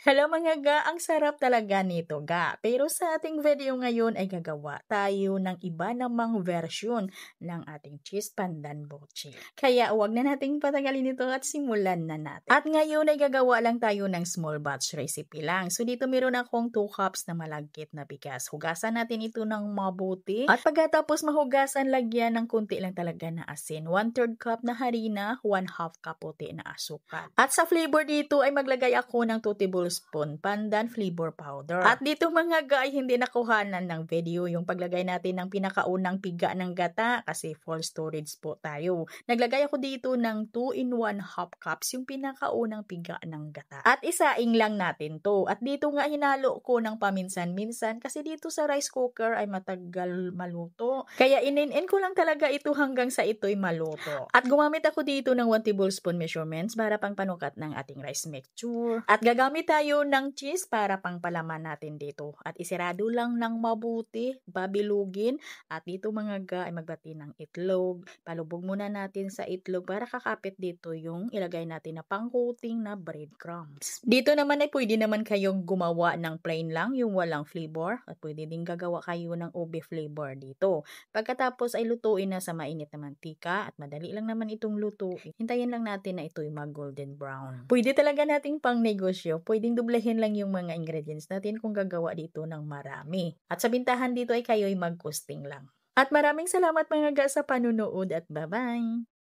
Hello mga ga, ang sarap talaga nito ga. Pero sa ating video ngayon ay gagawa tayo ng iba namang version ng ating cheese pandan boche. Kaya huwag na nating patagalin ito at simulan na natin. At ngayon ay gagawa lang tayo ng small batch recipe lang. So dito meron akong 2 cups na malagkit na bigas. Hugasan natin ito ng mabuti. At pagkatapos mahugasan, lagyan ng kunti lang talaga na asin. 1/3 cup na harina, 1/2 cup puti na asukal. At sa flavor dito ay maglagay ako ng 2 tablespoon pandan flavor powder. At dito mga guy, hindi nakuhanan ng video yung paglagay natin ng pinakaunang piga ng gata kasi full storage po tayo. Naglagay ako dito ng 2 in 1 half cups yung pinakaunang piga ng gata. At isaing lang natin to. At dito nga hinalo ko ng paminsan-minsan kasi dito sa rice cooker ay matagal maluto. Kaya inin-in ko lang talaga ito hanggang sa ito'y maluto. At gumamit ako dito ng 1 tablespoon measurements para pang panukat ng ating rice mixture. At gagamit tayo ng cheese para pang palaman natin dito. At isirado lang ng mabuti, babilugin. At dito mga ga ay magbati ng itlog. Palubog muna natin sa itlog para kakapit dito yung ilagay natin na pang-coating na breadcrumbs. Dito naman ay pwede naman kayong gumawa ng plain lang, yung walang flavor. At pwede din gagawa kayo ng ube flavor dito. Pagkatapos ay lutuin na sa mainit na mantika at madali lang naman itong lutuin. Hintayin lang natin na ito'y mag-golden brown. Pwede talaga nating pang negosyo. Pwedeng dublehin lang yung mga ingredients natin kung gagawa dito ng marami. At sa bintahan dito ay kayo'y mag-costing lang. At maraming salamat mga ga sa panunood at bye-bye!